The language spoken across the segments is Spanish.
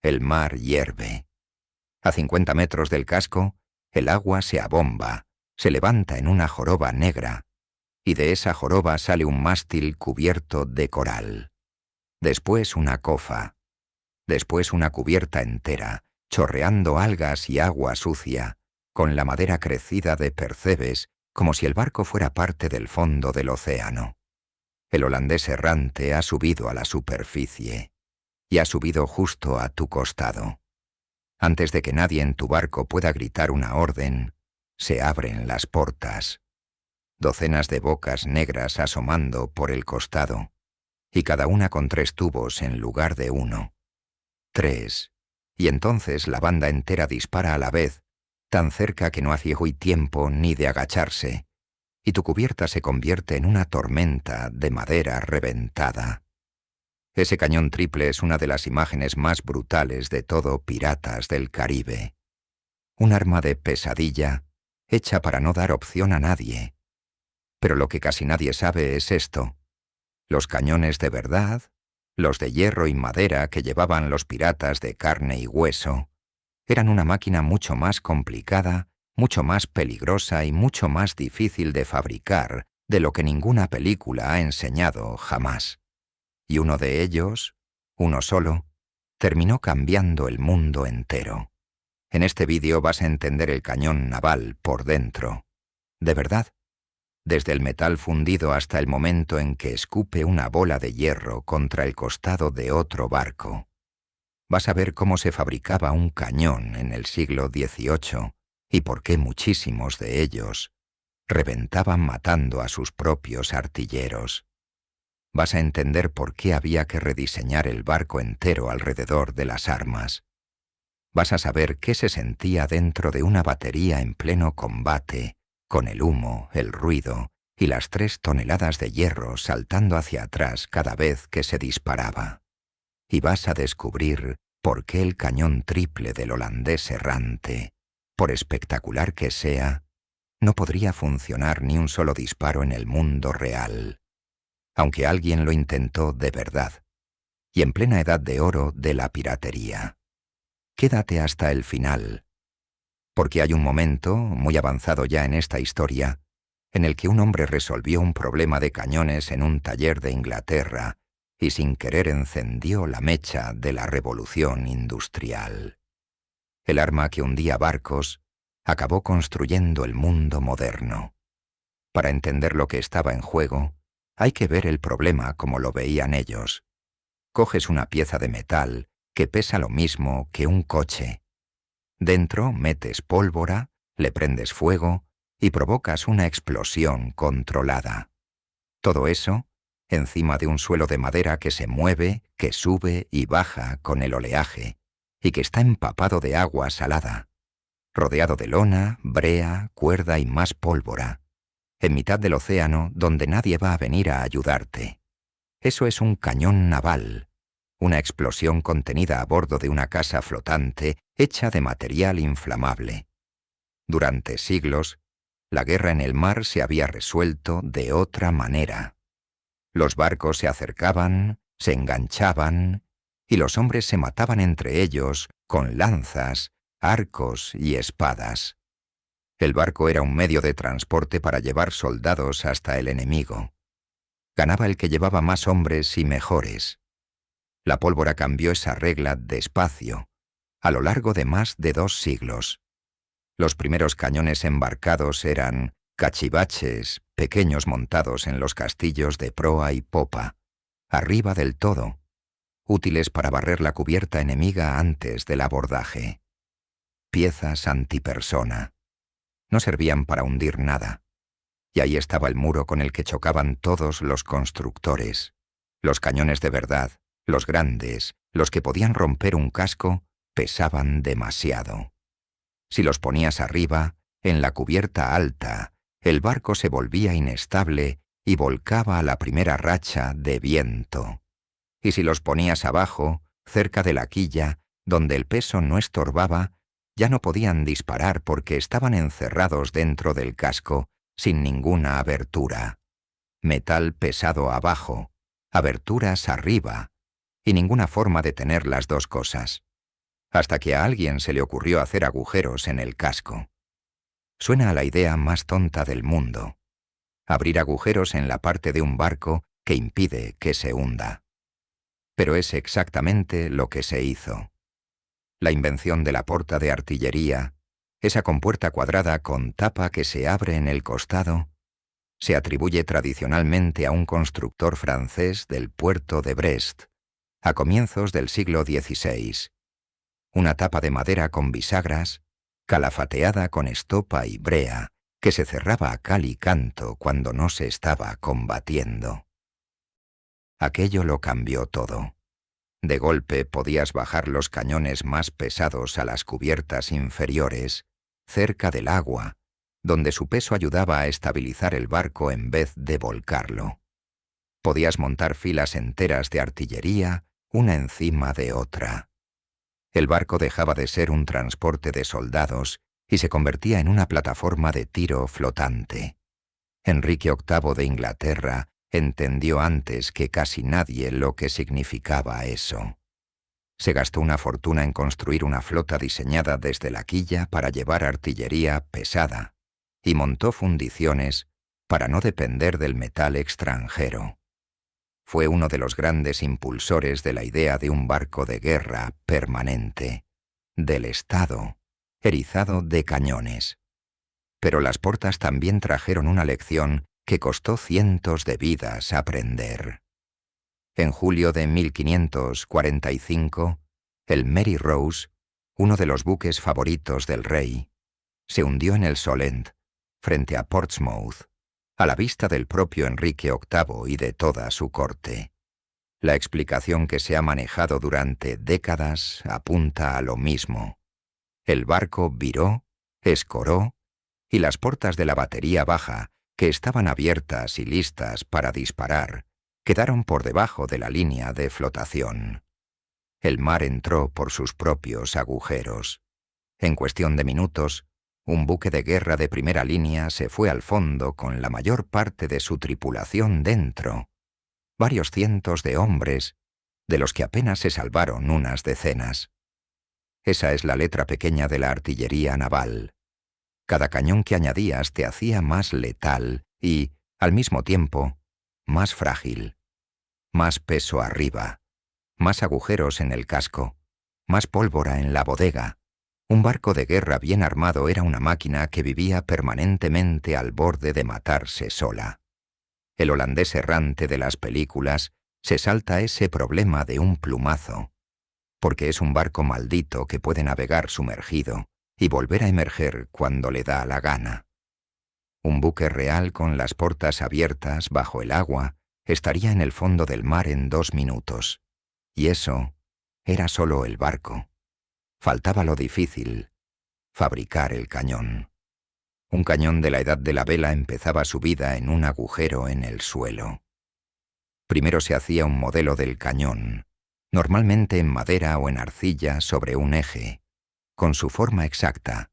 El mar hierve. A 50 metros del casco, el agua se abomba, se levanta en una joroba negra, y de esa joroba sale un mástil cubierto de coral. Después una cofa. Después una cubierta entera, chorreando algas y agua sucia, con la madera crecida de percebes, como si el barco fuera parte del fondo del océano. El holandés errante ha subido a la superficie, y ha subido justo a tu costado. Antes de que nadie en tu barco pueda gritar una orden, se abren las portas. Docenas de bocas negras asomando por el costado, y cada una con 3 tubos en lugar de 1. 3, y entonces la banda entera dispara a la vez, tan cerca que no hace hoy tiempo ni de agacharse, y tu cubierta se convierte en una tormenta de madera reventada. Ese cañón triple es una de las imágenes más brutales de todo Piratas del Caribe. Un arma de pesadilla, hecha para no dar opción a nadie. Pero lo que casi nadie sabe es esto. Los cañones de verdad, los de hierro y madera que llevaban los piratas de carne y hueso, eran una máquina mucho más complicada, mucho más peligrosa y mucho más difícil de fabricar de lo que ninguna película ha enseñado jamás. Y uno de ellos, uno solo, terminó cambiando el mundo entero. En este vídeo vas a entender el cañón naval por dentro. De verdad. Desde el metal fundido hasta el momento en que escupe una bola de hierro contra el costado de otro barco. Vas a ver cómo se fabricaba un cañón en el siglo XVIII y por qué muchísimos de ellos reventaban matando a sus propios artilleros. Vas a entender por qué había que rediseñar el barco entero alrededor de las armas. Vas a saber qué se sentía dentro de una batería en pleno combate, con el humo, el ruido y las 3 toneladas de hierro saltando hacia atrás cada vez que se disparaba. Y vas a descubrir por qué el cañón triple del holandés errante, por espectacular que sea, no podría funcionar ni un solo disparo en el mundo real, aunque alguien lo intentó de verdad, y en plena edad de oro de la piratería. Quédate hasta el final, porque hay un momento, muy avanzado ya en esta historia, en el que un hombre resolvió un problema de cañones en un taller de Inglaterra y sin querer encendió la mecha de la revolución industrial. El arma que hundía barcos acabó construyendo el mundo moderno. Para entender lo que estaba en juego, hay que ver el problema como lo veían ellos. Coges una pieza de metal que pesa lo mismo que un coche. Dentro metes pólvora, le prendes fuego y provocas una explosión controlada. Todo eso encima de un suelo de madera que se mueve, que sube y baja con el oleaje y que está empapado de agua salada, rodeado de lona, brea, cuerda y más pólvora, en mitad del océano donde nadie va a venir a ayudarte. Eso es un cañón naval, una explosión contenida a bordo de una casa flotante hecha de material inflamable. Durante siglos, la guerra en el mar se había resuelto de otra manera. Los barcos se acercaban, se enganchaban, y los hombres se mataban entre ellos con lanzas, arcos y espadas. El barco era un medio de transporte para llevar soldados hasta el enemigo. Ganaba el que llevaba más hombres y mejores. La pólvora cambió esa regla despacio, a lo largo de más de 2 siglos. Los primeros cañones embarcados eran cachivaches, pequeños montados en los castillos de proa y popa, arriba del todo, útiles para barrer la cubierta enemiga antes del abordaje. Piezas antipersona. No servían para hundir nada. Y ahí estaba el muro con el que chocaban todos los constructores. Los cañones de verdad, los grandes, los que podían romper un casco, pesaban demasiado. Si los ponías arriba, en la cubierta alta, el barco se volvía inestable y volcaba a la primera racha de viento. Y si los ponías abajo, cerca de la quilla, donde el peso no estorbaba, ya no podían disparar porque estaban encerrados dentro del casco, sin ninguna abertura. Metal pesado abajo, aberturas arriba, y ninguna forma de tener las 2 cosas. hasta que a alguien se le ocurrió hacer agujeros en el casco. Suena a la idea más tonta del mundo: abrir agujeros en la parte de un barco que impide que se hunda. Pero es exactamente lo que se hizo. La invención de la porta de artillería, esa compuerta cuadrada con tapa que se abre en el costado, se atribuye tradicionalmente a un constructor francés del puerto de Brest, a comienzos del siglo XVI. Una tapa de madera con bisagras, calafateada con estopa y brea, que se cerraba a cal y canto cuando no se estaba combatiendo. Aquello lo cambió todo. De golpe podías bajar los cañones más pesados a las cubiertas inferiores, cerca del agua, donde su peso ayudaba a estabilizar el barco en vez de volcarlo. Podías montar filas enteras de artillería, una encima de otra. El barco dejaba de ser un transporte de soldados y se convertía en una plataforma de tiro flotante. Enrique VIII de Inglaterra entendió antes que casi nadie lo que significaba eso. Se gastó una fortuna en construir una flota diseñada desde la quilla para llevar artillería pesada, y montó fundiciones para no depender del metal extranjero. Fue uno de los grandes impulsores de la idea de un barco de guerra permanente, del Estado, erizado de cañones. Pero las portas también trajeron una lección que costó cientos de vidas aprender. En julio de 1545, el Mary Rose, uno de los buques favoritos del rey, se hundió en el Solent, frente a Portsmouth, a la vista del propio Enrique VIII y de toda su corte. La explicación que se ha manejado durante décadas apunta a lo mismo. El barco viró, escoró, y las portas de la batería baja, que estaban abiertas y listas para disparar, quedaron por debajo de la línea de flotación. El mar entró por sus propios agujeros. En cuestión de minutos, un buque de guerra de primera línea se fue al fondo con la mayor parte de su tripulación dentro, varios cientos de hombres, de los que apenas se salvaron unas decenas. Esa es la letra pequeña de la artillería naval. Cada cañón que añadías te hacía más letal y, al mismo tiempo, más frágil. Más peso arriba, más agujeros en el casco, más pólvora en la bodega. Un barco de guerra bien armado era una máquina que vivía permanentemente al borde de matarse sola. El holandés errante de las películas se salta ese problema de un plumazo, porque es un barco maldito que puede navegar sumergido y volver a emerger cuando le da la gana. Un buque real con las portas abiertas bajo el agua estaría en el fondo del mar en 2 minutos. Y eso era solo el barco. Faltaba lo difícil: fabricar el cañón. Un cañón de la edad de la vela empezaba su vida en un agujero en el suelo. Primero se hacía un modelo del cañón, normalmente en madera o en arcilla sobre un eje, con su forma exacta,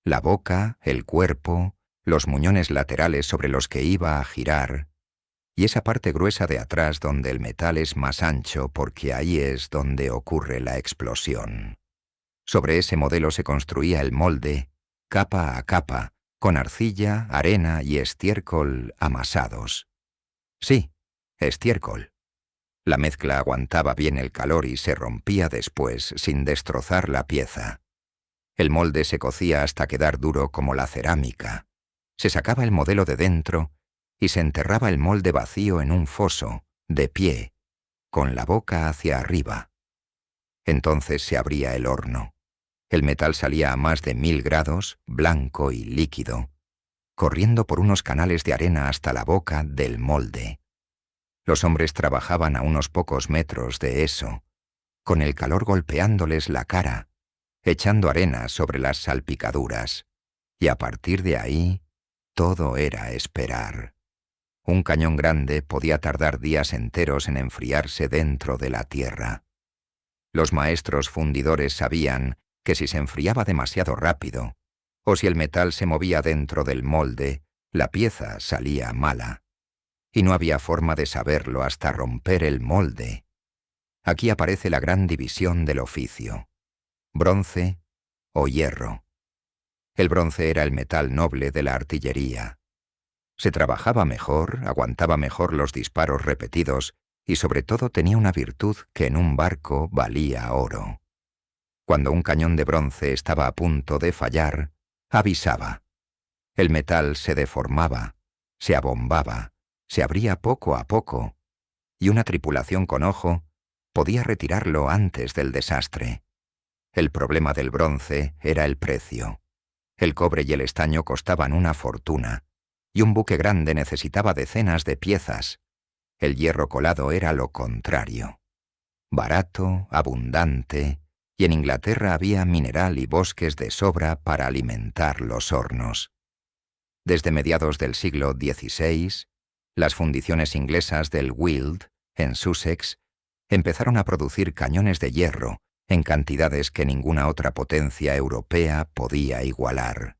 la boca, el cuerpo, los muñones laterales sobre los que iba a girar, y esa parte gruesa de atrás donde el metal es más ancho porque ahí es donde ocurre la explosión. Sobre ese modelo se construía el molde, capa a capa, con arcilla, arena y estiércol amasados. Sí, estiércol. La mezcla aguantaba bien el calor y se rompía después sin destrozar la pieza. El molde se cocía hasta quedar duro como la cerámica. Se sacaba el modelo de dentro y se enterraba el molde vacío en un foso, de pie, con la boca hacia arriba. Entonces se abría el horno. El metal salía a más de 1000 grados, blanco y líquido, corriendo por unos canales de arena hasta la boca del molde. Los hombres trabajaban a unos pocos metros de eso, con el calor golpeándoles la cara, echando arena sobre las salpicaduras, y a partir de ahí, todo era esperar. Un cañón grande podía tardar días enteros en enfriarse dentro de la tierra. Los maestros fundidores sabían que si se enfriaba demasiado rápido, o si el metal se movía dentro del molde, la pieza salía mala. Y no había forma de saberlo hasta romper el molde. Aquí aparece la gran división del oficio. bronce o hierro. El bronce era el metal noble de la artillería. Se trabajaba mejor, aguantaba mejor los disparos repetidos y sobre todo tenía una virtud que en un barco valía oro. Cuando un cañón de bronce estaba a punto de fallar, avisaba. El metal se deformaba, se abombaba, se abría poco a poco, y una tripulación con ojo podía retirarlo antes del desastre. El problema del bronce era el precio. El cobre y el estaño costaban una fortuna, y un buque grande necesitaba decenas de piezas. El hierro colado era lo contrario. Barato, abundante, y en Inglaterra había mineral y bosques de sobra para alimentar los hornos. Desde mediados del siglo XVI, las fundiciones inglesas del Weald, en Sussex, empezaron a producir cañones de hierro en cantidades que ninguna otra potencia europea podía igualar.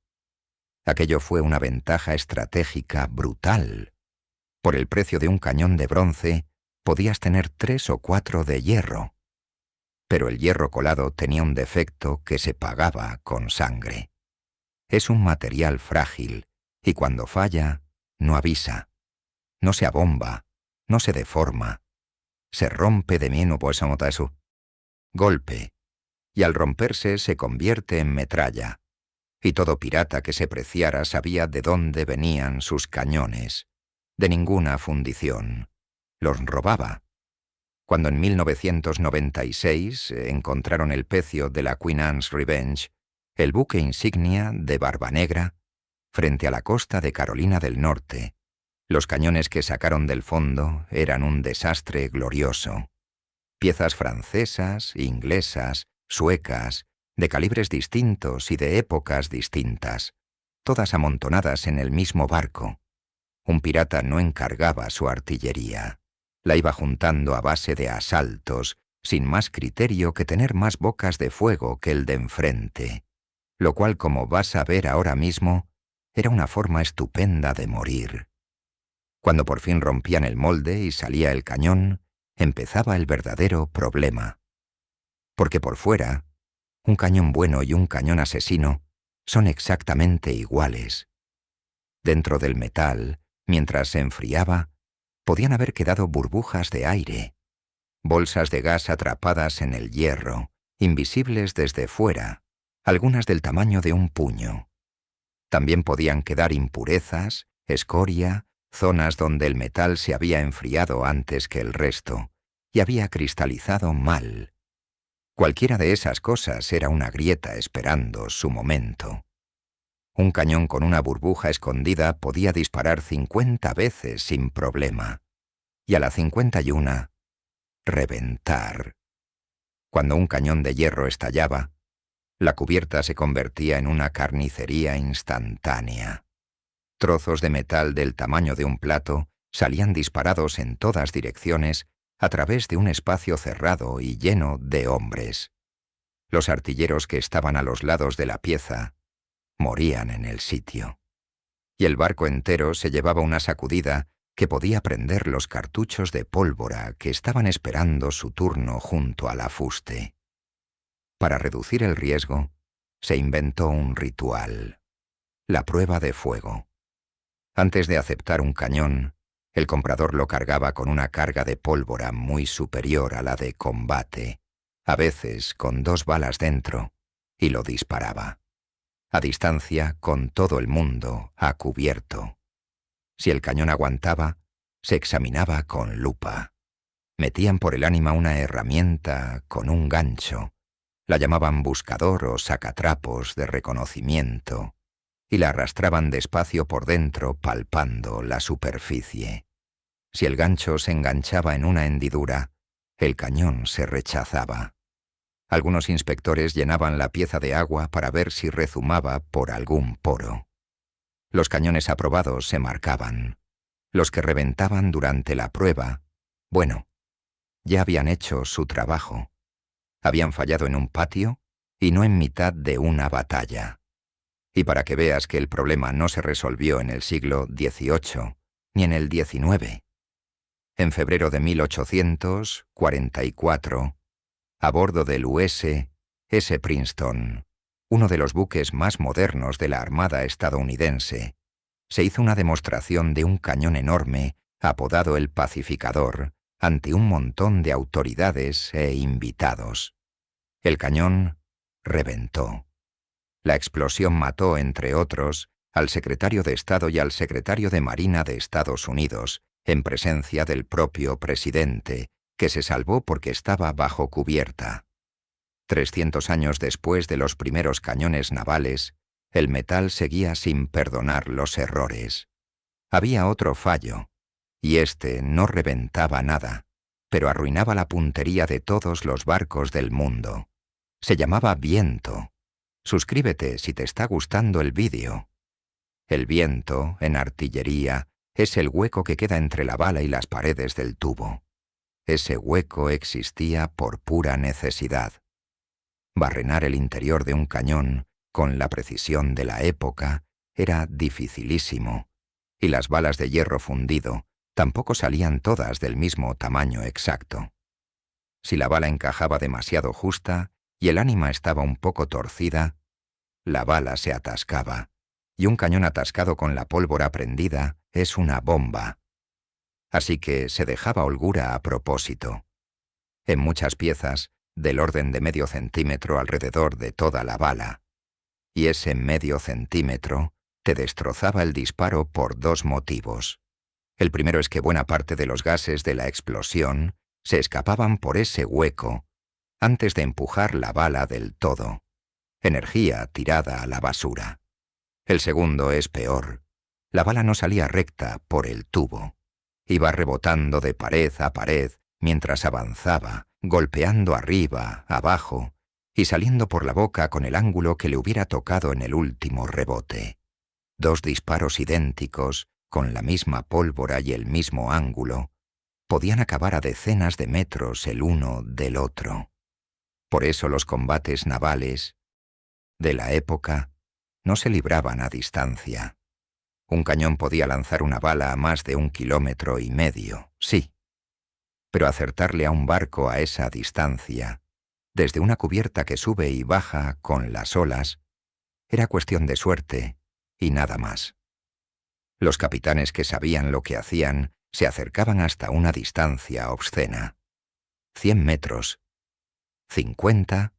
Aquello fue una ventaja estratégica brutal. Por el precio de un cañón de bronce, podías tener 3 o 4 de hierro. Pero el hierro colado tenía un defecto que se pagaba con sangre. Es un material frágil, y cuando falla, no avisa. No se abomba, no se deforma. Se rompe de meno pues eso. Golpe, y al romperse se convierte en metralla. Y todo pirata que se preciara sabía de dónde venían sus cañones. De ninguna fundición. Los robaba. Cuando en 1996 encontraron el pecio de la Queen Anne's Revenge, el buque insignia de Barbanegra, frente a la costa de Carolina del Norte, los cañones que sacaron del fondo eran un desastre glorioso. Piezas francesas, inglesas, suecas, de calibres distintos y de épocas distintas, todas amontonadas en el mismo barco. Un pirata no encargaba su artillería. La iba juntando a base de asaltos, sin más criterio que tener más bocas de fuego que el de enfrente, lo cual, como vas a ver ahora mismo, era una forma estupenda de morir. Cuando por fin rompían el molde y salía el cañón, empezaba el verdadero problema. Porque por fuera, un cañón bueno y un cañón asesino son exactamente iguales. Dentro del metal, mientras se enfriaba, podían haber quedado burbujas de aire, bolsas de gas atrapadas en el hierro, invisibles desde fuera, algunas del tamaño de un puño. También podían quedar impurezas, escoria, zonas donde el metal se había enfriado antes que el resto y había cristalizado mal. Cualquiera de esas cosas era una grieta esperando su momento. Un cañón con una burbuja escondida podía disparar 50 veces sin problema, y a la 51, reventar. Cuando un cañón de hierro estallaba, la cubierta se convertía en una carnicería instantánea. Trozos de metal del tamaño de un plato salían disparados en todas direcciones a través de un espacio cerrado y lleno de hombres. Los artilleros que estaban a los lados de la pieza morían en el sitio. Y el barco entero se llevaba una sacudida que podía prender los cartuchos de pólvora que estaban esperando su turno junto a la fuste. Para reducir el riesgo, se inventó un ritual: la prueba de fuego. Antes de aceptar un cañón, el comprador lo cargaba con una carga de pólvora muy superior a la de combate, a veces con 2 balas dentro, y lo disparaba. A distancia, con todo el mundo a cubierto. Si el cañón aguantaba, se examinaba con lupa. Metían por el ánima una herramienta con un gancho. La llamaban buscador o sacatrapos de reconocimiento, y la arrastraban despacio por dentro palpando la superficie. Si el gancho se enganchaba en una hendidura, el cañón se rechazaba. Algunos inspectores llenaban la pieza de agua para ver si rezumaba por algún poro. Los cañones aprobados se marcaban. Los que reventaban durante la prueba, bueno, ya habían hecho su trabajo. Habían fallado en un patio y no en mitad de una batalla. Y para que veas que el problema no se resolvió en el siglo XVIII ni en el XIX. En febrero de 1844, a bordo del US, S. Princeton, uno de los buques más modernos de la Armada estadounidense, se hizo una demostración de un cañón enorme, apodado el Pacificador, ante un montón de autoridades e invitados. El cañón reventó. La explosión mató, entre otros, al secretario de Estado y al secretario de Marina de Estados Unidos, en presencia del propio presidente, que se salvó porque estaba bajo cubierta. 300 años después de los primeros cañones navales, el metal seguía sin perdonar los errores. Había otro fallo, y este no reventaba nada, pero arruinaba la puntería de todos los barcos del mundo. Se llamaba viento. Suscríbete si te está gustando el vídeo. El viento, en artillería, es el hueco que queda entre la bala y las paredes del tubo. Ese hueco existía por pura necesidad. Barrenar el interior de un cañón, con la precisión de la época, era dificilísimo, y las balas de hierro fundido tampoco salían todas del mismo tamaño exacto. Si la bala encajaba demasiado justa y el ánima estaba un poco torcida, la bala se atascaba, y un cañón atascado con la pólvora prendida es una bomba. Así que se dejaba holgura a propósito. En muchas piezas, del orden de medio centímetro alrededor de toda la bala. Y ese medio centímetro te destrozaba el disparo por dos motivos. El primero es que buena parte de los gases de la explosión se escapaban por ese hueco antes de empujar la bala del todo. Energía tirada a la basura. El segundo es peor. La bala no salía recta por el tubo. Iba rebotando de pared a pared mientras avanzaba, golpeando arriba, abajo, y saliendo por la boca con el ángulo que le hubiera tocado en el último rebote. Dos disparos idénticos, con la misma pólvora y el mismo ángulo, podían acabar a decenas de metros el uno del otro. Por eso los combates navales de la época no se libraban a distancia. Un cañón podía lanzar una bala a más de 1,5 kilómetros, sí, pero acertarle a un barco a esa distancia, desde una cubierta que sube y baja con las olas, era cuestión de suerte y nada más. Los capitanes que sabían lo que hacían se acercaban hasta una distancia obscena. 100 metros, 50,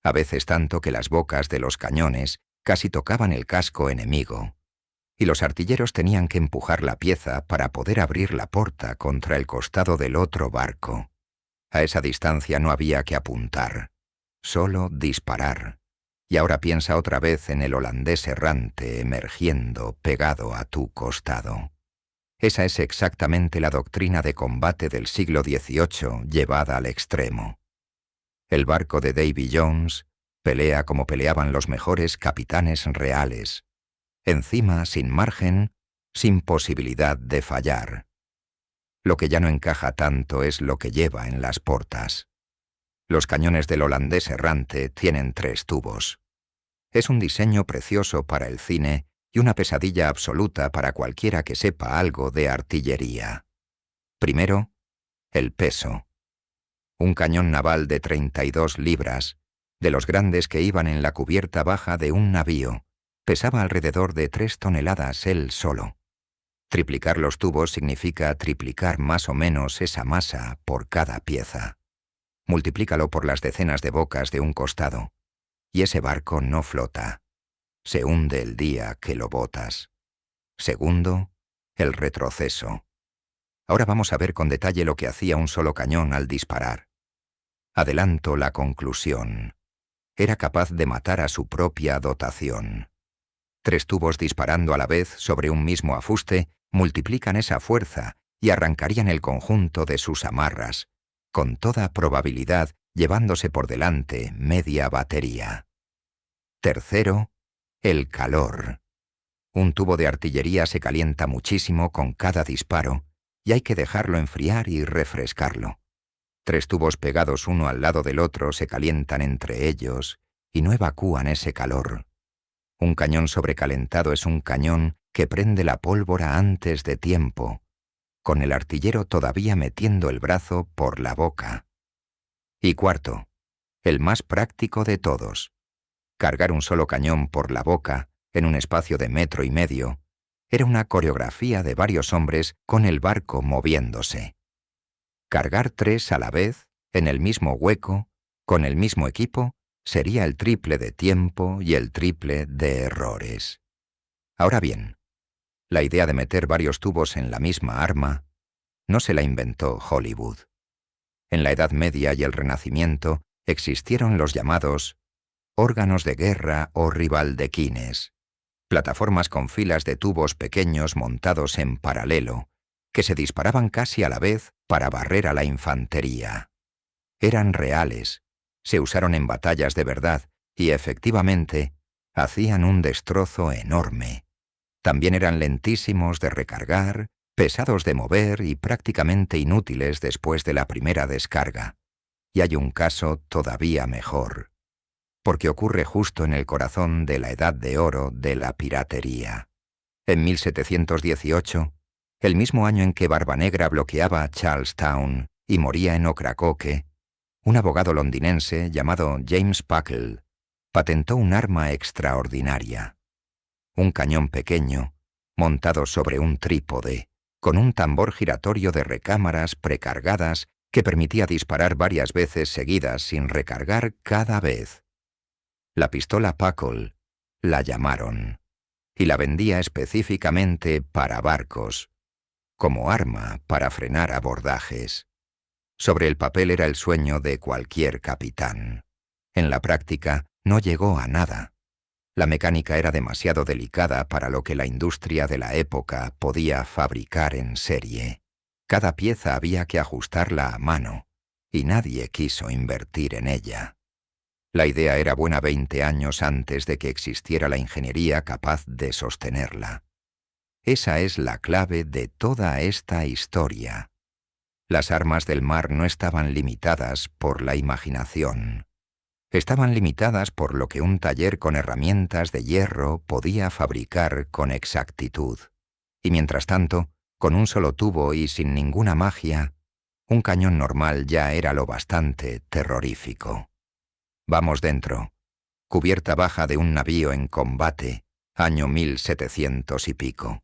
a veces tanto que las bocas de los cañones casi tocaban el casco enemigo, y los artilleros tenían que empujar la pieza para poder abrir la porta contra el costado del otro barco. A esa distancia no había que apuntar, solo disparar. Y ahora piensa otra vez en el holandés errante emergiendo pegado a tu costado. Esa es exactamente la doctrina de combate del siglo XVIII llevada al extremo. El barco de Davy Jones pelea como peleaban los mejores capitanes reales. Encima, sin margen, sin posibilidad de fallar. Lo que ya no encaja tanto es lo que lleva en las portas. Los cañones del holandés errante tienen 3 tubos. Es un diseño precioso para el cine y una pesadilla absoluta para cualquiera que sepa algo de artillería. Primero, el peso. Un cañón naval de 32 libras, de los grandes que iban en la cubierta baja de un navío, pesaba alrededor de 3 toneladas él solo. Triplicar los tubos significa triplicar más o menos esa masa por cada pieza. Multiplícalo por las decenas de bocas de un costado, y ese barco no flota. Se hunde el día que lo botas. Segundo, el retroceso. Ahora vamos a ver con detalle lo que hacía un solo cañón al disparar. Adelanto la conclusión. Era capaz de matar a su propia dotación. 3 tubos disparando a la vez sobre un mismo afuste multiplican esa fuerza y arrancarían el conjunto de sus amarras, con toda probabilidad llevándose por delante media batería. Tercero, el calor. Un tubo de artillería se calienta muchísimo con cada disparo y hay que dejarlo enfriar y refrescarlo. 3 tubos pegados uno al lado del otro se calientan entre ellos y no evacúan ese calor. Un cañón sobrecalentado es un cañón que prende la pólvora antes de tiempo, con el artillero todavía metiendo el brazo por la boca. Y cuarto, el más práctico de todos. Cargar un solo cañón por la boca, en un espacio de 1,5 metros, era una coreografía de varios hombres con el barco moviéndose. Cargar 3 a la vez, en el mismo hueco, con el mismo equipo, sería el triple de tiempo y el triple de errores. Ahora bien, la idea de meter varios tubos en la misma arma no se la inventó Hollywood. En la Edad Media y el Renacimiento existieron los llamados órganos de guerra o ribaldequines, plataformas con filas de tubos pequeños montados en paralelo, que se disparaban casi a la vez para barrer a la infantería. Eran reales, se usaron en batallas de verdad y, efectivamente, hacían un destrozo enorme. También eran lentísimos de recargar, pesados de mover y prácticamente inútiles después de la primera descarga. Y hay un caso todavía mejor, porque ocurre justo en el corazón de la edad de oro de la piratería. En 1718, el mismo año en que Barbanegra bloqueaba Charlestown y moría en Ocracoke, un abogado londinense llamado James Puckle patentó un arma extraordinaria. Un cañón pequeño, montado sobre un trípode, con un tambor giratorio de recámaras precargadas que permitía disparar varias veces seguidas sin recargar cada vez. La pistola Puckle la llamaron, y la vendía específicamente para barcos, como arma para frenar abordajes. Sobre el papel era el sueño de cualquier capitán. En la práctica no llegó a nada. La mecánica era demasiado delicada para lo que la industria de la época podía fabricar en serie. Cada pieza había que ajustarla a mano, y nadie quiso invertir en ella. La idea era buena 20 años antes de que existiera la ingeniería capaz de sostenerla. Esa es la clave de toda esta historia. Las armas del mar no estaban limitadas por la imaginación. Estaban limitadas por lo que un taller con herramientas de hierro podía fabricar con exactitud. Y mientras tanto, con un solo tubo y sin ninguna magia, un cañón normal ya era lo bastante terrorífico. Vamos dentro. Cubierta baja de un navío en combate, año 1700 y pico.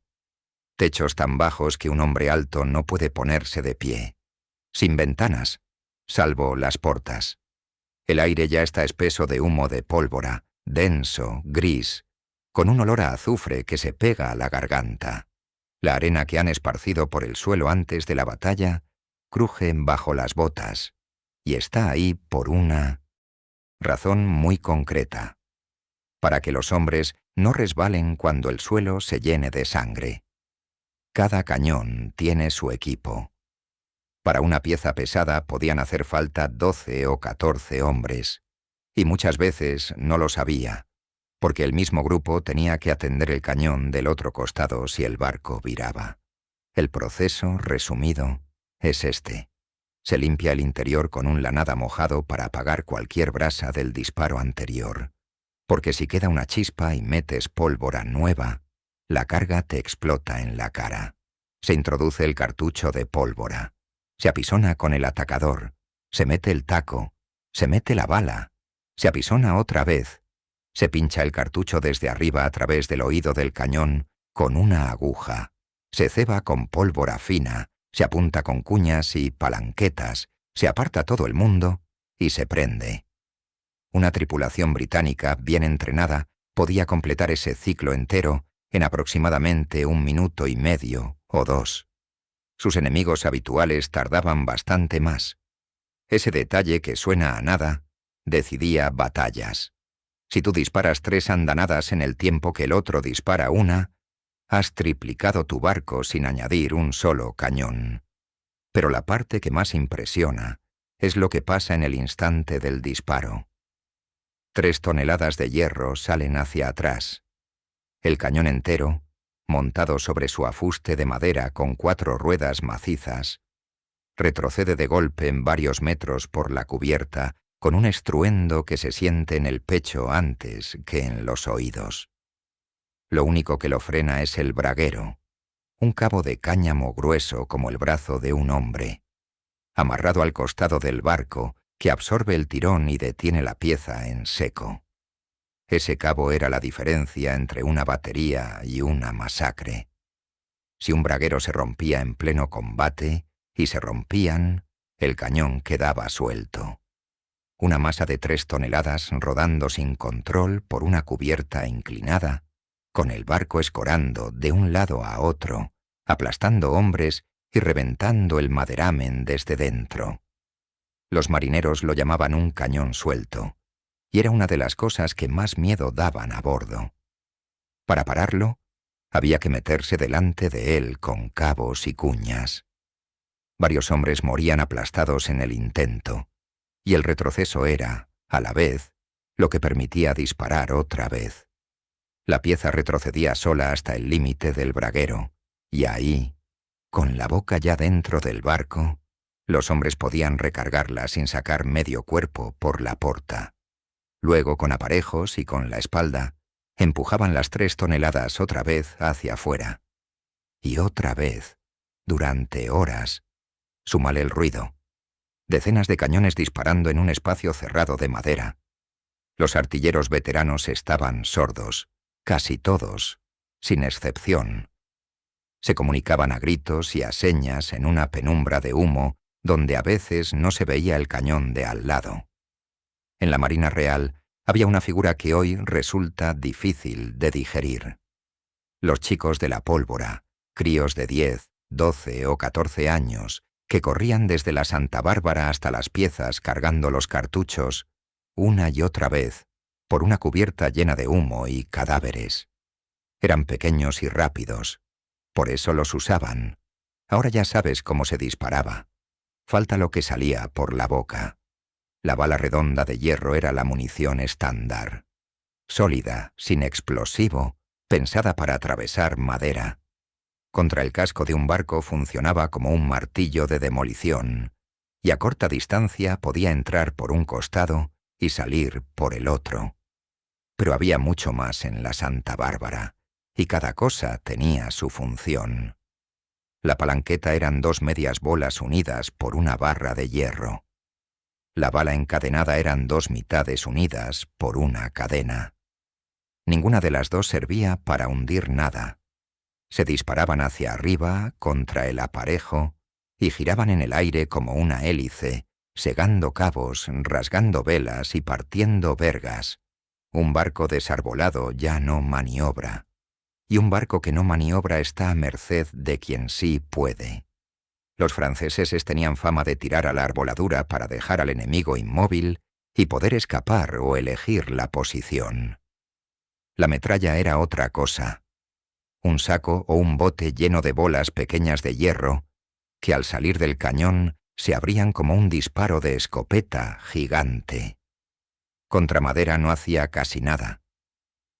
Techos tan bajos que un hombre alto no puede ponerse de pie. Sin ventanas, salvo las portas. El aire ya está espeso de humo de pólvora, denso, gris, con un olor a azufre que se pega a la garganta. La arena que han esparcido por el suelo antes de la batalla cruje bajo las botas, y está ahí por una razón muy concreta: para que los hombres no resbalen cuando el suelo se llene de sangre. Cada cañón tiene su equipo. Para una pieza pesada podían hacer falta 12 o 14 hombres, y muchas veces no lo sabía, porque el mismo grupo tenía que atender el cañón del otro costado si el barco viraba. El proceso, resumido, es este. Se limpia el interior con un lanada mojado para apagar cualquier brasa del disparo anterior, porque si queda una chispa y metes pólvora nueva, la carga te explota en la cara. Se introduce el cartucho de pólvora. Se apisona con el atacador, se mete el taco, se mete la bala, se apisona otra vez, se pincha el cartucho desde arriba a través del oído del cañón con una aguja, se ceba con pólvora fina, se apunta con cuñas y palanquetas, se aparta todo el mundo y se prende. Una tripulación británica bien entrenada podía completar ese ciclo entero en aproximadamente 1,5 minutos o 2. Sus enemigos habituales tardaban bastante más. Ese detalle que suena a nada decidía batallas. Si tú disparas 3 andanadas en el tiempo que el otro dispara una, has triplicado tu barco sin añadir un solo cañón. Pero la parte que más impresiona es lo que pasa en el instante del disparo. 3 toneladas de hierro salen hacia atrás. El cañón entero, montado sobre su afuste de madera con 4 ruedas macizas, retrocede de golpe en varios metros por la cubierta con un estruendo que se siente en el pecho antes que en los oídos. Lo único que lo frena es el braguero, un cabo de cáñamo grueso como el brazo de un hombre. Amarrado al costado del barco, que absorbe el tirón y detiene la pieza en seco. Ese cabo era la diferencia entre una batería y una masacre. Si un braguero se rompía en pleno combate, y se rompían, el cañón quedaba suelto. Una masa de 3 toneladas rodando sin control por una cubierta inclinada, con el barco escorando de un lado a otro, aplastando hombres y reventando el maderamen desde dentro. Los marineros lo llamaban un cañón suelto, y era una de las cosas que más miedo daban a bordo. Para pararlo, había que meterse delante de él con cabos y cuñas. Varios hombres morían aplastados en el intento, y el retroceso era, a la vez, lo que permitía disparar otra vez. La pieza retrocedía sola hasta el límite del braguero, y ahí, con la boca ya dentro del barco, los hombres podían recargarla sin sacar medio cuerpo por la porta. Luego, con aparejos y con la espalda, empujaban las 3 toneladas otra vez hacia afuera. Y otra vez, durante horas. Súmale el ruido. Decenas de cañones disparando en un espacio cerrado de madera. Los artilleros veteranos estaban sordos, casi todos, sin excepción. Se comunicaban a gritos y a señas en una penumbra de humo donde a veces no se veía el cañón de al lado. En la Marina Real había una figura que hoy resulta difícil de digerir. Los chicos de la pólvora, críos de 10, 12 o 14 años, que corrían desde la Santa Bárbara hasta las piezas cargando los cartuchos, una y otra vez, por una cubierta llena de humo y cadáveres. Eran pequeños y rápidos, por eso los usaban. Ahora ya sabes cómo se disparaba. Falta lo que salía por la boca. La bala redonda de hierro era la munición estándar. Sólida, sin explosivo, pensada para atravesar madera. Contra el casco de un barco funcionaba como un martillo de demolición, y a corta distancia podía entrar por un costado y salir por el otro. Pero había mucho más en la Santa Bárbara, y cada cosa tenía su función. La palanqueta eran 2 medias bolas unidas por una barra de hierro. La bala encadenada eran 2 mitades unidas por una cadena. Ninguna de las dos servía para hundir nada. Se disparaban hacia arriba, contra el aparejo, y giraban en el aire como una hélice, segando cabos, rasgando velas y partiendo vergas. Un barco desarbolado ya no maniobra. Y un barco que no maniobra está a merced de quien sí puede. Los franceses tenían fama de tirar a la arboladura para dejar al enemigo inmóvil y poder escapar o elegir la posición. La metralla era otra cosa. Un saco o un bote lleno de bolas pequeñas de hierro que al salir del cañón se abrían como un disparo de escopeta gigante. Contra madera no hacía casi nada.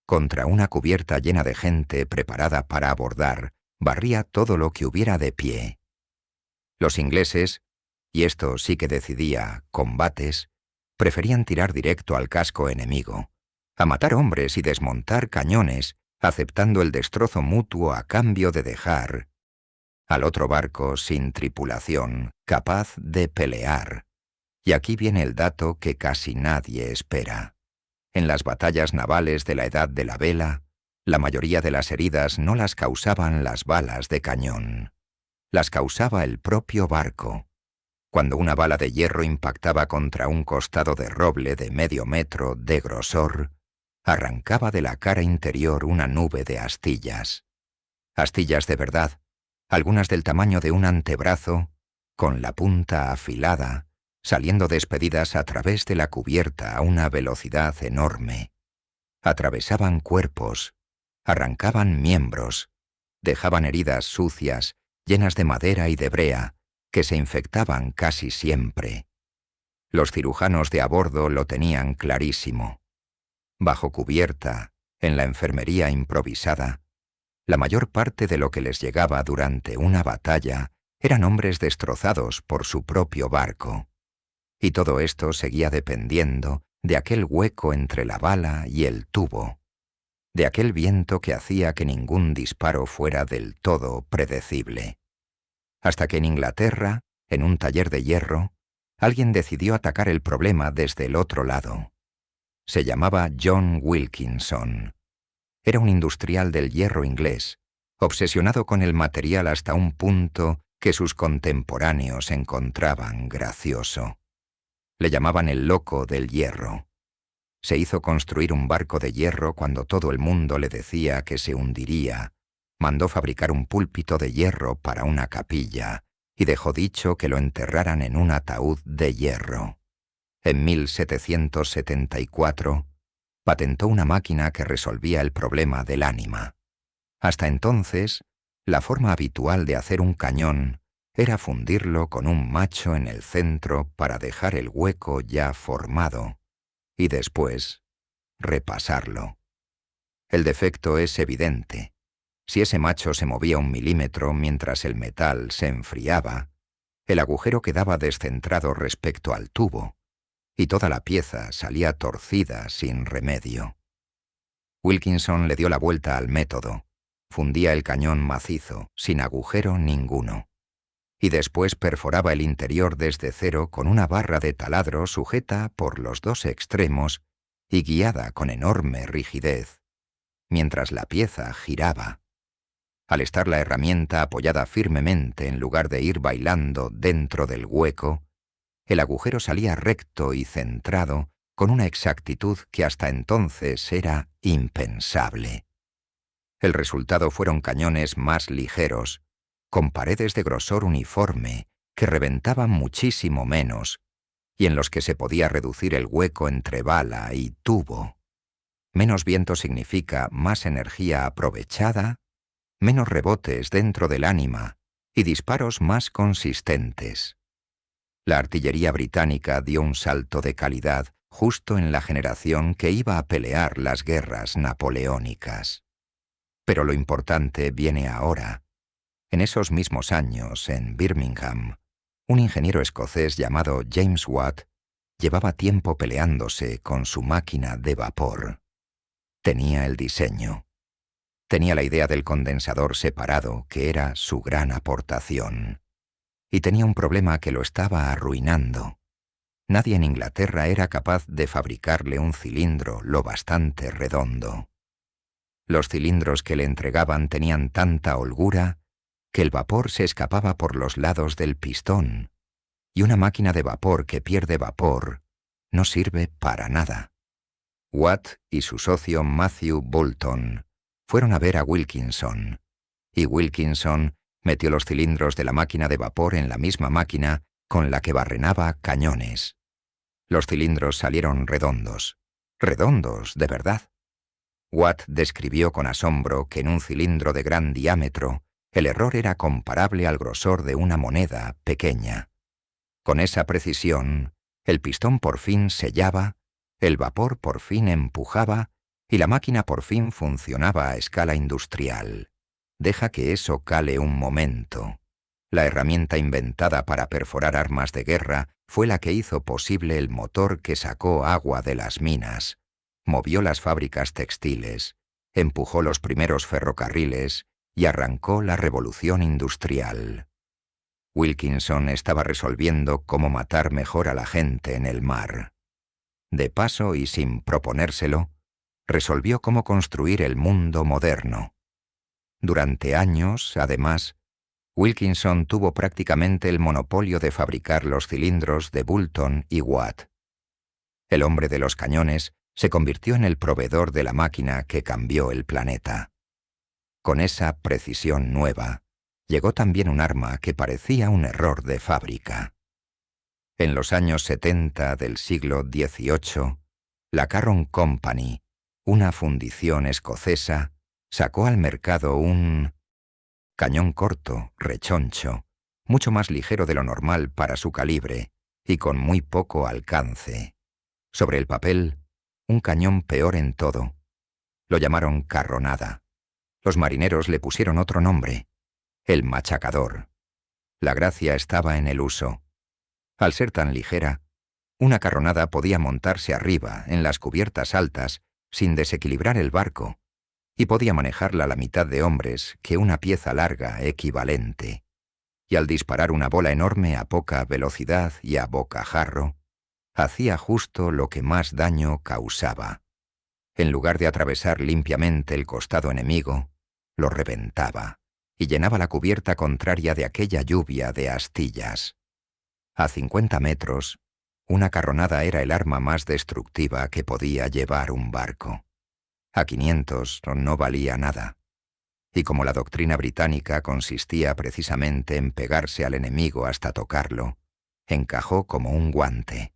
Contra una cubierta llena de gente preparada para abordar, barría todo lo que hubiera de pie. Los ingleses, y esto sí que decidía combates, preferían tirar directo al casco enemigo, a matar hombres y desmontar cañones, aceptando el destrozo mutuo a cambio de dejar al otro barco sin tripulación, capaz de pelear. Y aquí viene el dato que casi nadie espera. En las batallas navales de la Edad de la Vela, la mayoría de las heridas no las causaban las balas de cañón. Las causaba el propio barco. Cuando una bala de hierro impactaba contra un costado de roble de medio metro de grosor, arrancaba de la cara interior una nube de astillas. Astillas de verdad, algunas del tamaño de un antebrazo, con la punta afilada, saliendo despedidas a través de la cubierta a una velocidad enorme. Atravesaban cuerpos, arrancaban miembros, dejaban heridas sucias, llenas de madera y de brea, que se infectaban casi siempre. Los cirujanos de a bordo lo tenían clarísimo. Bajo cubierta, en la enfermería improvisada, la mayor parte de lo que les llegaba durante una batalla eran hombres destrozados por su propio barco. Y todo esto seguía dependiendo de aquel hueco entre la bala y el tubo, de aquel viento que hacía que ningún disparo fuera del todo predecible. Hasta que en Inglaterra, en un taller de hierro, alguien decidió atacar el problema desde el otro lado. Se llamaba John Wilkinson. Era un industrial del hierro inglés, obsesionado con el material hasta un punto que sus contemporáneos encontraban gracioso. Le llamaban el loco del hierro. Se hizo construir un barco de hierro cuando todo el mundo le decía que se hundiría. Mandó fabricar un púlpito de hierro para una capilla y dejó dicho que lo enterraran en un ataúd de hierro. En 1774, patentó una máquina que resolvía el problema del ánima. Hasta entonces, la forma habitual de hacer un cañón era fundirlo con un macho en el centro para dejar el hueco ya formado y después repasarlo. El defecto es evidente. Si ese macho se movía 1 milímetro mientras el metal se enfriaba, el agujero quedaba descentrado respecto al tubo, y toda la pieza salía torcida sin remedio. Wilkinson le dio la vuelta al método, fundía el cañón macizo, sin agujero ninguno, y después perforaba el interior desde cero con una barra de taladro sujeta por los 2 extremos y guiada con enorme rigidez, mientras la pieza giraba. Al estar la herramienta apoyada firmemente en lugar de ir bailando dentro del hueco, el agujero salía recto y centrado con una exactitud que hasta entonces era impensable. El resultado fueron cañones más ligeros, con paredes de grosor uniforme que reventaban muchísimo menos y en los que se podía reducir el hueco entre bala y tubo. Menos viento significa más energía aprovechada, menos rebotes dentro del ánima y disparos más consistentes. La artillería británica dio un salto de calidad justo en la generación que iba a pelear las guerras napoleónicas. Pero lo importante viene ahora. En esos mismos años, en Birmingham, un ingeniero escocés llamado James Watt llevaba tiempo peleándose con su máquina de vapor. Tenía el diseño. Tenía la idea del condensador separado, que era su gran aportación. Y tenía un problema que lo estaba arruinando. Nadie en Inglaterra era capaz de fabricarle un cilindro lo bastante redondo. Los cilindros que le entregaban tenían tanta holgura que el vapor se escapaba por los lados del pistón, y una máquina de vapor que pierde vapor no sirve para nada. Watt y su socio Matthew Boulton fueron a ver a Wilkinson, y Wilkinson metió los cilindros de la máquina de vapor en la misma máquina con la que barrenaba cañones. Los cilindros salieron redondos. Redondos, de verdad. Watt describió con asombro que en un cilindro de gran diámetro el error era comparable al grosor de una moneda pequeña. Con esa precisión, el pistón por fin sellaba, el vapor por fin empujaba y la máquina por fin funcionaba a escala industrial. Deja que eso cale un momento. La herramienta inventada para perforar armas de guerra fue la que hizo posible el motor que sacó agua de las minas, movió las fábricas textiles, empujó los primeros ferrocarriles y arrancó la revolución industrial. Wilkinson estaba resolviendo cómo matar mejor a la gente en el mar. De paso y sin proponérselo, resolvió cómo construir el mundo moderno. Durante años, además, Wilkinson tuvo prácticamente el monopolio de fabricar los cilindros de Boulton y Watt. El hombre de los cañones se convirtió en el proveedor de la máquina que cambió el planeta. Con esa precisión nueva, llegó también un arma que parecía un error de fábrica. En los años 70 del siglo XVIII, la Carron Company, una fundición escocesa, sacó al mercado un cañón corto, rechoncho, mucho más ligero de lo normal para su calibre y con muy poco alcance. Sobre el papel, un cañón peor en todo. Lo llamaron carronada. Los marineros le pusieron otro nombre, el machacador. La gracia estaba en el uso. Al ser tan ligera, una carronada podía montarse arriba, en las cubiertas altas, sin desequilibrar el barco, y podía manejarla la mitad de hombres que una pieza larga equivalente. y al disparar una bola enorme a poca velocidad y a bocajarro, hacía justo lo que más daño causaba. En lugar de atravesar limpiamente el costado enemigo, lo reventaba y llenaba la cubierta contraria de aquella lluvia de astillas. A 50 metros, una carronada era el arma más destructiva que podía llevar un barco. A 500 no valía nada. Y como la doctrina británica consistía precisamente en pegarse al enemigo hasta tocarlo, encajó como un guante.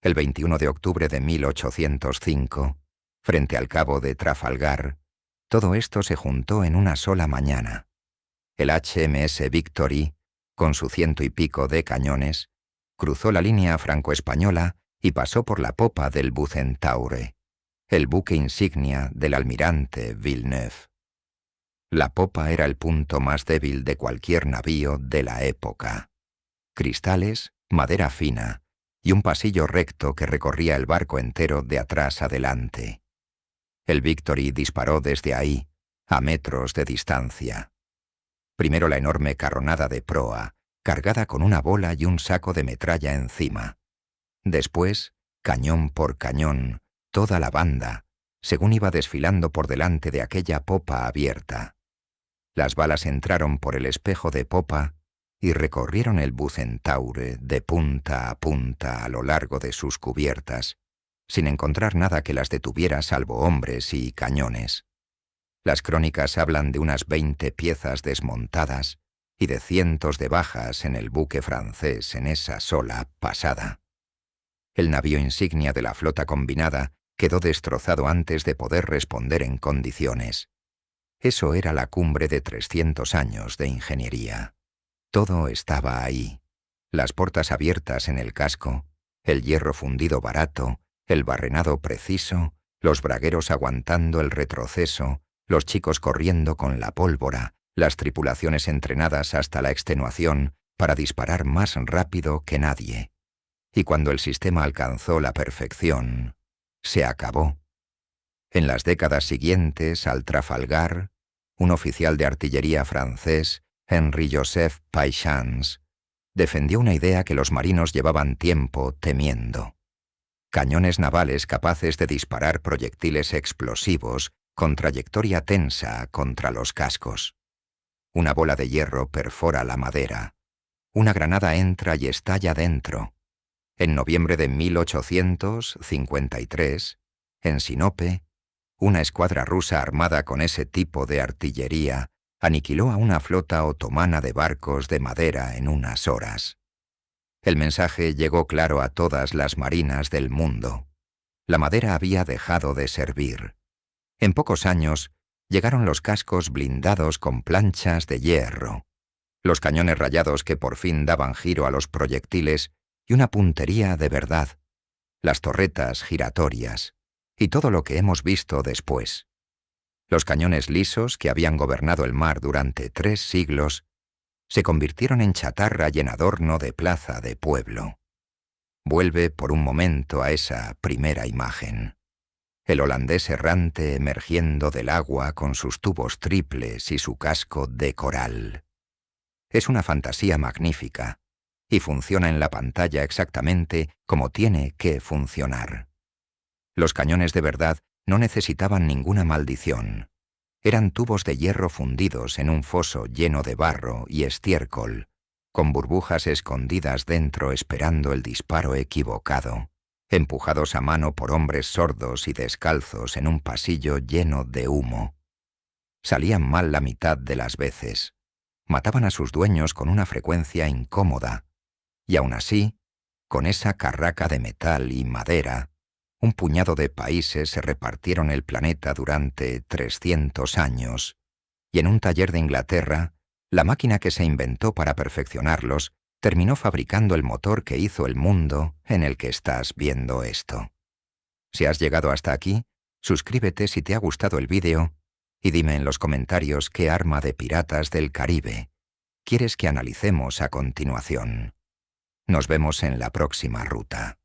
El 21 de octubre de 1805, frente al cabo de Trafalgar, todo esto se juntó en una sola mañana. El HMS Victory, con su 100 y pico de cañones, cruzó la línea franco-española y pasó por la popa del Bucentaure, el buque insignia del almirante Villeneuve. La popa era el punto más débil de cualquier navío de la época. Cristales, madera fina y un pasillo recto que recorría el barco entero de atrás adelante. El Victory disparó desde ahí, a metros de distancia. Primero la enorme carronada de proa, cargada con una bola y un saco de metralla encima. Después, cañón por cañón, toda la banda, según iba desfilando por delante de aquella popa abierta. Las balas entraron por el espejo de popa y recorrieron el Bucentaure de punta a punta a lo largo de sus cubiertas, sin encontrar nada que las detuviera salvo hombres y cañones. Las crónicas hablan de unas 20 piezas desmontadas y de cientos de bajas en el buque francés en esa sola pasada. El navío insignia de la flota combinada quedó destrozado antes de poder responder en condiciones. Eso era la cumbre de 300 años de ingeniería. Todo estaba ahí. Las portas abiertas en el casco, el hierro fundido barato, el barrenado preciso, los bragueros aguantando el retroceso, los chicos corriendo con la pólvora, las tripulaciones entrenadas hasta la extenuación para disparar más rápido que nadie. Y cuando el sistema alcanzó la perfección, se acabó. En las décadas siguientes al Trafalgar, un oficial de artillería francés, Henri-Joseph Paixhans, defendió una idea que los marinos llevaban tiempo temiendo. Cañones navales capaces de disparar proyectiles explosivos con trayectoria tensa contra los cascos. Una bola de hierro perfora la madera. Una granada entra y estalla dentro. En noviembre de 1853, en Sinope, una escuadra rusa armada con ese tipo de artillería aniquiló a una flota otomana de barcos de madera en unas horas. El mensaje llegó claro a todas las marinas del mundo. La madera había dejado de servir. En pocos años llegaron los cascos blindados con planchas de hierro, los cañones rayados que por fin daban giro a los proyectiles y una puntería de verdad, las torretas giratorias y todo lo que hemos visto después. Los cañones lisos que habían gobernado el mar durante 3 siglos se convirtieron en chatarra y en adorno de plaza de pueblo. Vuelve por un momento a esa primera imagen. El holandés errante emergiendo del agua con sus tubos triples y su casco de coral. Es una fantasía magnífica y funciona en la pantalla exactamente como tiene que funcionar. Los cañones de verdad no necesitaban ninguna maldición. Eran tubos de hierro fundidos en un foso lleno de barro y estiércol, con burbujas escondidas dentro esperando el disparo equivocado, empujados a mano por hombres sordos y descalzos en un pasillo lleno de humo. Salían mal la mitad de las veces. Mataban a sus dueños con una frecuencia incómoda, y aún así, con esa carraca de metal y madera, un puñado de países se repartieron el planeta durante 300 años, y en un taller de Inglaterra, la máquina que se inventó para perfeccionarlos terminó fabricando el motor que hizo el mundo en el que estás viendo esto. Si has llegado hasta aquí, suscríbete si te ha gustado el vídeo y dime en los comentarios qué arma de piratas del Caribe quieres que analicemos a continuación. Nos vemos en la próxima ruta.